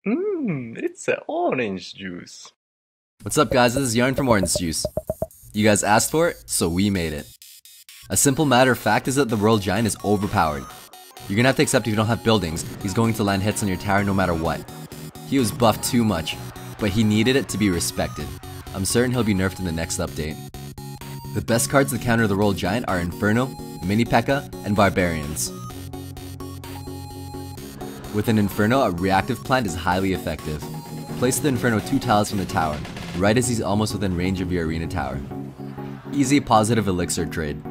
It's a orange juice. What's up guys, this is Yarn from Orange Juice. You guys asked for it, so we made it. A simple matter of fact is that the World Giant is overpowered. You're gonna have to accept if you don't have buildings, he's going to land hits on your tower no matter what. He was buffed too much, but he needed it to be respected. I'm certain he'll be nerfed in the next update. The best cards to counter the World Giant are Inferno, Mini P.E.K.K.A, and Barbarians. With an Inferno, a reactive plant is highly effective. Place the Inferno 2 tiles from the tower, right as he's almost within range of your arena tower. Easy positive elixir trade.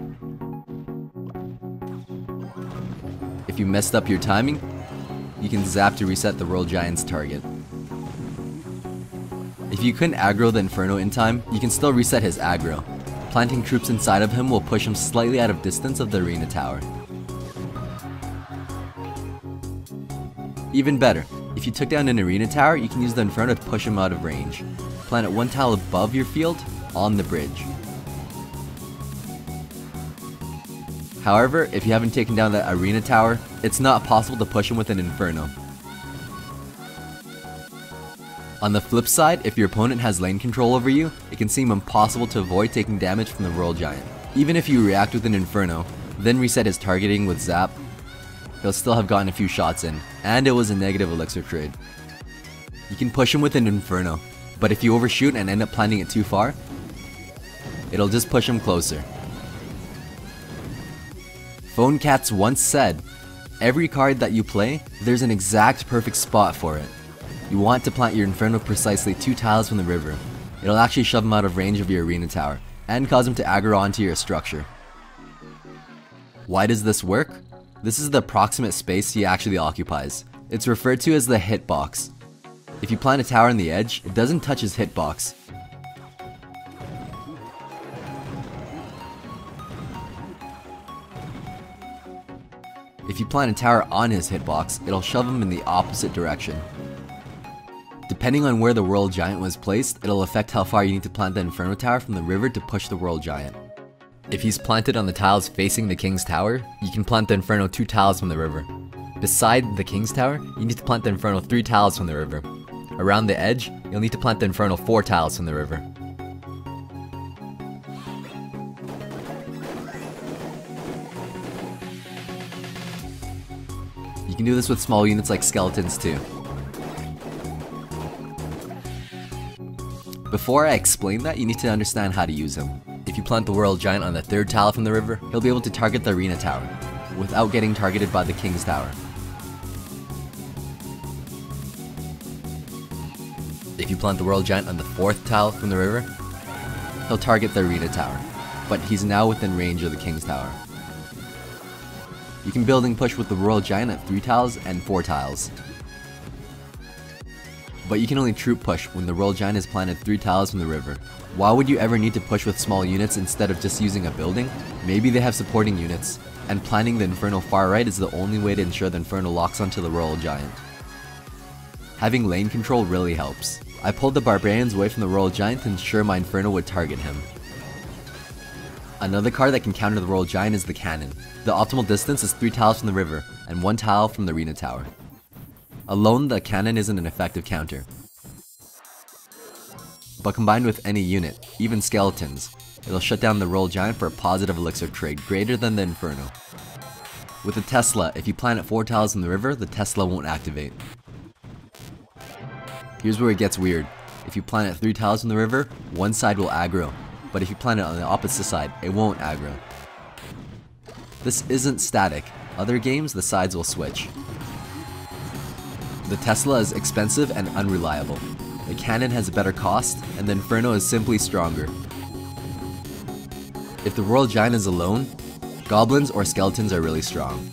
If you messed up your timing, you can zap to reset the World Giant's target. If you couldn't aggro the Inferno in time, you can still reset his aggro. Planting troops inside of him will push him slightly out of distance of the arena tower. Even better, if you took down an arena tower, you can use the Inferno to push him out of range. Plant it one tile above your field, on the bridge. However, if you haven't taken down that arena tower, it's not possible to push him with an Inferno. On the flip side, if your opponent has lane control over you, it can seem impossible to avoid taking damage from the World Giant. Even if you react with an Inferno, then reset his targeting with Zap, he'll still have gotten a few shots in, and it was a negative elixir trade. You can push him with an Inferno, but if you overshoot and end up planting it too far, it'll just push him closer. Phone Cats once said, every card that you play, there's an exact perfect spot for it. You want to plant your Inferno precisely 2 tiles from the river. It'll actually shove him out of range of your arena tower, and cause him to aggro onto your structure. Why does this work? This is the approximate space he actually occupies. It's referred to as the hitbox. If you plant a tower on the edge, it doesn't touch his hitbox. If you plant a tower on his hitbox, it'll shove him in the opposite direction. Depending on where the World Giant was placed, it'll affect how far you need to plant the Inferno Tower from the river to push the World Giant. If he's planted on the tiles facing the King's Tower, you can plant the Inferno 2 tiles from the river. Beside the King's Tower, you need to plant the Inferno 3 tiles from the river. Around the edge, you'll need to plant the Inferno 4 tiles from the river. You can do this with small units like skeletons too. Before I explain that, you need to understand how to use him. If you plant the World Giant on the 3rd tile from the river, he'll be able to target the arena tower, without getting targeted by the King's Tower. If you plant the World Giant on the 4th tile from the river, he'll target the arena tower, but he's now within range of the King's Tower. You can building push with the World Giant at 3 tiles and 4 tiles. But you can only troop push when the World Giant is planted 3 tiles from the river. Why would you ever need to push with small units instead of just using a building? Maybe they have supporting units, and planting the Inferno far right is the only way to ensure the Inferno locks onto the World Giant. Having lane control really helps. I pulled the Barbarians away from the World Giant to ensure my Inferno would target him. Another card that can counter the World Giant is the Cannon. The optimal distance is 3 tiles from the river, and 1 tile from the arena tower. Alone, the Cannon isn't an effective counter. But combined with any unit, even skeletons, it'll shut down the World Giant for a positive elixir trade greater than the Inferno. With the Tesla, if you plant it 4 tiles in the river, the Tesla won't activate. Here's where it gets weird. If you plant it 3 tiles in the river, one side will aggro, but if you plant it on the opposite side, it won't aggro. This isn't static. Other games, the sides will switch. The Tesla is expensive and unreliable. The Cannon has a better cost, and the Inferno is simply stronger. If the World Giant is alone, goblins or skeletons are really strong.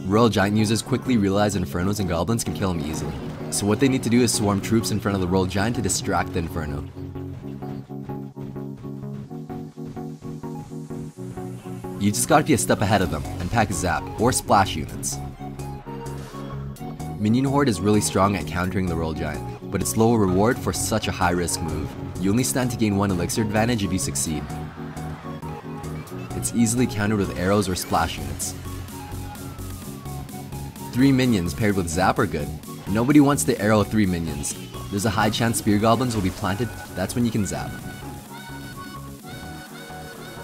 World Giant users quickly realize Infernos and goblins can kill him easily, so what they need to do is swarm troops in front of the World Giant to distract the Inferno. You just gotta be a step ahead of them and pack Zap or Splash units. Minion Horde is really strong at countering the World Giant, but it's low reward for such a high risk move. You only stand to gain 1 elixir advantage if you succeed. It's easily countered with arrows or splash units. 3 minions paired with Zap are good. Nobody wants to arrow 3 minions. There's a high chance spear goblins will be planted, that's when you can Zap.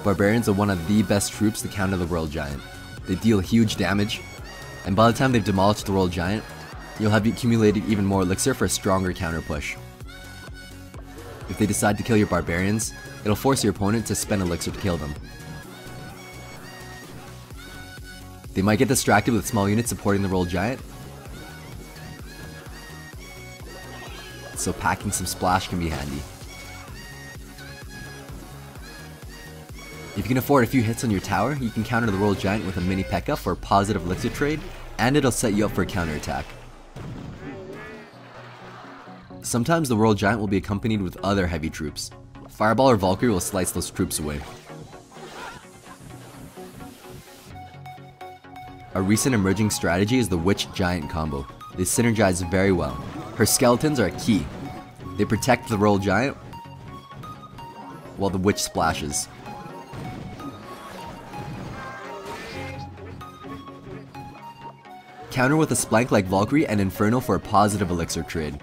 Barbarians are one of the best troops to counter the World Giant. They deal huge damage, and by the time they've demolished the World Giant, you'll have accumulated even more elixir for a stronger counter push. If they decide to kill your Barbarians, it'll force your opponent to spend elixir to kill them. They might get distracted with small units supporting the World Giant, so packing some splash can be handy. If you can afford a few hits on your tower, you can counter the World Giant with a mini P.E.K.K.A. for a positive elixir trade, and it'll set you up for a counterattack. Sometimes the World Giant will be accompanied with other heavy troops. Fireball or Valkyrie will slice those troops away. A recent emerging strategy is the Witch Giant combo. They synergize very well. Her skeletons are key. They protect the World Giant while the Witch splashes. Counter with a Splank like Valkyrie and Inferno for a positive elixir trade.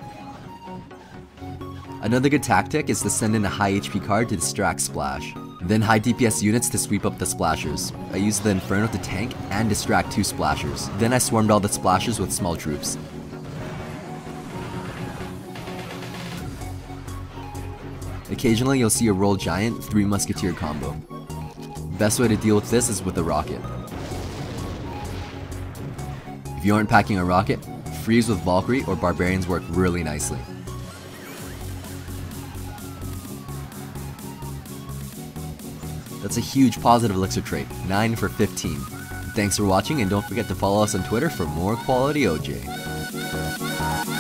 Another good tactic is to send in a high HP card to distract Splash. Then high DPS units to sweep up the Splashers. I used the Inferno to tank and distract 2 Splashers. Then I swarmed all the Splashers with small troops. Occasionally you'll see a World Giant 3 Musketeer combo. Best way to deal with this is with a rocket. If you aren't packing a rocket, Freeze with Valkyrie or Barbarians work really nicely. That's a huge positive elixir trait, 9 for 15. Thanks for watching, and don't forget to follow us on Twitter for more quality OJ.